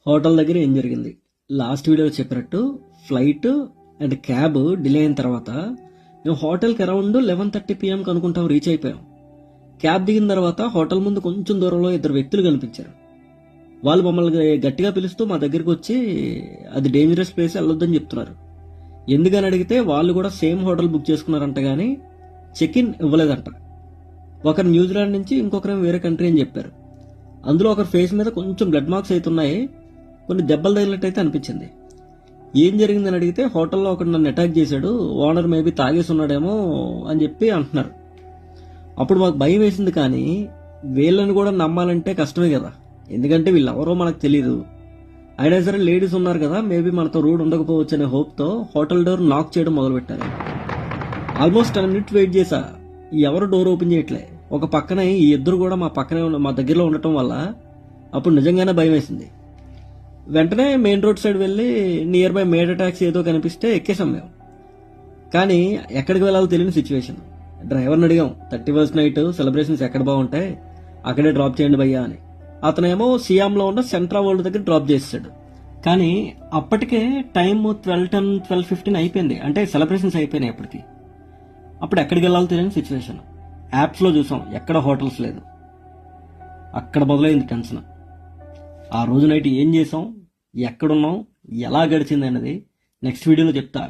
Hotel దగ్గర ఏం జరిగింది? లాస్ట్ వీడియోలో చెప్పినట్టు ఫ్లైట్ అండ్ క్యాబ్ డిలే అయిన తర్వాత మేము హోటల్కి అరౌండ్ 11:30 PM అనుకుంటాం రీచ్ అయిపోయాం. క్యాబ్ దిగిన తర్వాత హోటల్ ముందు కొంచెం దూరంలో ఇద్దరు వ్యక్తులు కనిపించారు. వాళ్ళు మమ్మల్ని గట్టిగా పిలుస్తూ మా దగ్గరికి వచ్చి అది డేంజరస్ ప్లేస్, వెళ్ళొద్దని చెప్తున్నారు. ఎందుకని అడిగితే వాళ్ళు కూడా సేమ్ హోటల్ బుక్ చేసుకున్నారంట, కానీ చెక్ ఇన్ ఇవ్వలేదంట. ఒకరు న్యూజిలాండ్ నుంచి, ఇంకొకరు వేరే కంట్రీ అని చెప్పారు. అందులో ఒకరి ఫేస్ మీద కొంచెం బ్లడ్ మార్క్స్ అవుతున్నాయి, కొన్ని దెబ్బలు తగిలినట్టయితే అనిపించింది. ఏం జరిగిందని అడిగితే హోటల్లో ఒకడు నన్ను అటాక్ చేశాడు, ఓనర్ మేబీ తాగేసి ఉన్నాడేమో అని చెప్పి అంటున్నారు. అప్పుడు మాకు భయం వేసింది, కానీ వీళ్ళని కూడా నమ్మాలంటే కష్టమే కదా, ఎందుకంటే వీళ్ళెవరో మనకు తెలియదు. అయినా సరే లేడీస్ ఉన్నారు కదా, మేబీ మనతో రూడ్ ఉండకపోవచ్చు అనే హోప్తో హోటల్ డోర్ నాక్ చేయడం మొదలుపెట్టారు. ఆల్మోస్ట్ 10 minutes వెయిట్ చేశా, ఎవరు డోర్ ఓపెన్ చేయట్లే. ఒక పక్కనే ఈ ఇద్దరు కూడా మా దగ్గరలో ఉండటం వల్ల అప్పుడు నిజంగానే భయం వేసింది. వెంటనే మెయిన్ రోడ్ సైడ్ వెళ్ళి నియర్ బై మేడ ట్యాక్సీ ఏదో కనిపిస్తే ఎక్కేసాం మేము. కానీ ఎక్కడికి వెళ్ళాలో తెలియని సిచ్యువేషన్. డ్రైవర్ని అడిగాం, 31st నైట్ సెలబ్రేషన్స్ ఎక్కడ బాగుంటాయి, అక్కడే డ్రాప్ చేయండి భయ్యా అని. అతనేమో సియామ్లో ఉన్న సెంట్రా వరల్డ్ దగ్గర డ్రాప్ చేసాడు. కానీ అప్పటికే టైం 12:10, 12:15 అయిపోయింది, అంటే సెలబ్రేషన్స్ అయిపోయినాయి అప్పటికి. అప్పుడు ఎక్కడికి వెళ్ళాలో తెలియని సిచ్యువేషన్. యాప్స్లో చూసాం, ఎక్కడ హోటల్స్ లేదు. అక్కడ మొదలైంది టెన్షన్. ఆ రోజు నైట్ ఏం చేసాం, ఎక్కడున్నాం, ఎలా గడిచింది అనేది నెక్స్ట్ వీడియోలో చెప్తా.